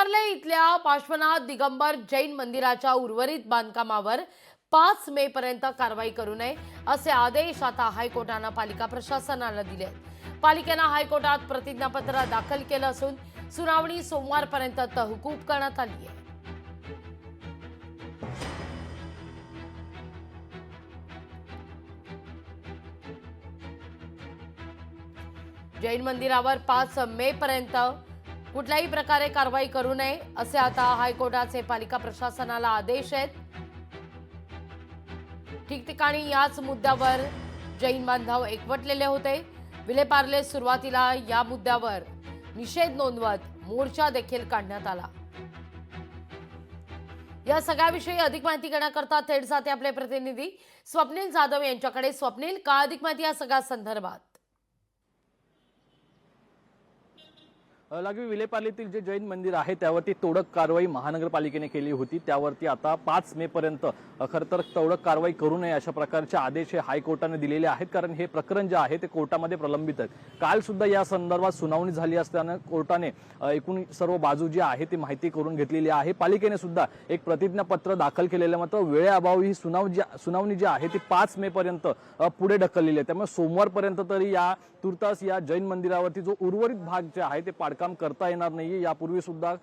विलेपार्ले इथल्या पार्श्वनाथ दिगंबर जैन मंदिराच्या उर्वरित बांधकामावर 5 मे पर्यंत कारवाई करू नये असे आदेश आता हायकोर्टाने पालिका प्रशासनाला दिले। पालिकेने हायकोर्टात प्रतिज्ञापत्र दाखल केलं असून सुनावणी सोमवारपर्यंत तहकूब करण्यात आली आहे। जैन मंदिरावर 5 मे पर्यंत कुठल्याही प्रकारे कारवाई करू नये असे आता हायकोर्टाचे पालिका प्रशासनाला आदेश आहेत। ठिकठिकाणी याच मुद्द्यावर जैन बांधव एकवटलेले होते। विलेपार्ले सुरुवातीला या मुद्द्यावर निषेध नोंदवत मोर्चा देखील काढण्यात आला। या सगळ्याविषयी अधिक माहिती घेण्याकरता थेट जाते आपले प्रतिनिधी स्वप्नील जाधव यांच्याकडे। स्वप्नील, का अधिक माहिती या सगळ्या संदर्भात? लागवी विलेपार्लेतील जे जैन मंदिर आहे त्यावरती तोडक कारवाई महानगरपालिकेने केली होती। त्यावरती आता 5 मे पर्यंत खरं तर तोडक कारवाई करू नये अशा प्रकारचे आदेश हे हायकोर्टाने दिलेले आहेत, कारण हे प्रकरण जे आहे ते कोर्टामध्ये प्रलंबित आहे। काल सुद्धा या संदर्भात सुनावणी झाली असताना कोर्टाने एकूण सर्व बाजू जी आहे ती माहिती करून घेतलेली आहे। पालिकेने सुद्धा एक प्रतिज्ञापत्र दाखल केलेलं, मात्र वेळेअभावी ही सुनावणी जी आहे ती 5 मे पर्यंत पुढे ढकललेली आहे। त्यामुळे सोमवारपर्यंत तरी या तुर्तास या जैन मंदिरावरती जो उर्वरित भाग जे आहे ते काम करता येणार नाहीये। यापूर्वी सुद्धा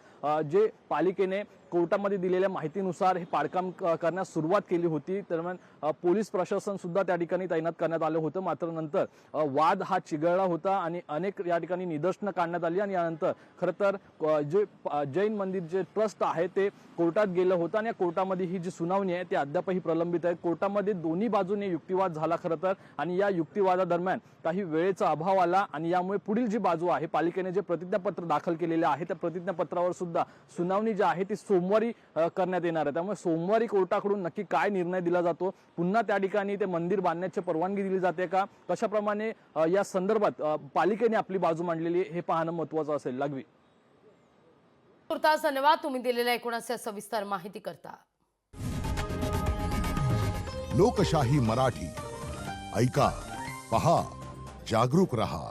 जे पालिकेने कोर्टामध्ये दिलेल्या माहितीनुसार हे पाडकाम करण्यास सुरुवात केली होती। दरम्यान पोलीस प्रशासन सुद्धा त्या ठिकाणी तैनात करण्यात आलं होतं, मात्र नंतर वाद हा चिघळला होता आणि अनेक या ठिकाणी निदर्शनं काढण्यात आली आणि यानंतर खरं तर जे जैन मंदिर जे ट्रस्ट आहे ते कोर्टात गेलं होतं आणि या कोर्टामध्ये ही जी सुनावणी आहे ती अद्यापही प्रलंबित आहे। कोर्टामध्ये दोन्ही बाजूने युक्तिवाद झाला खरं तर, आणि या युक्तिवादादरम्यान काही वेळेचा अभाव आला आणि यामुळे पुढील जी बाजू आहे पालिकेने जे प्रतिज्ञापत्र दाखल केलेले आहे त्या प्रतिज्ञापत्रावर सुद्धा सुनावणी जी आहे ती सोमवारी करण्यात येणार आहे। त्यामुळे सोमवारी कोर्टाकडून नक्की काय निर्णय दिला जातो, पुन्हा त्या ठिकाणी ते मंदिर बांधण्याची परवानगी दिली जाते का, कशाप्रमाणे या संदर्भात पालिकेने आपली बाजू मांडलेली हे पाहणं महत्त्वाचं असेल। लागवी, तुर्तास धन्यवाद तुम्ही दिलेल्या एकूण सविस्तर माहिती करता। लोकशाही मराठी ऐका, पहा, जागरूक रहा।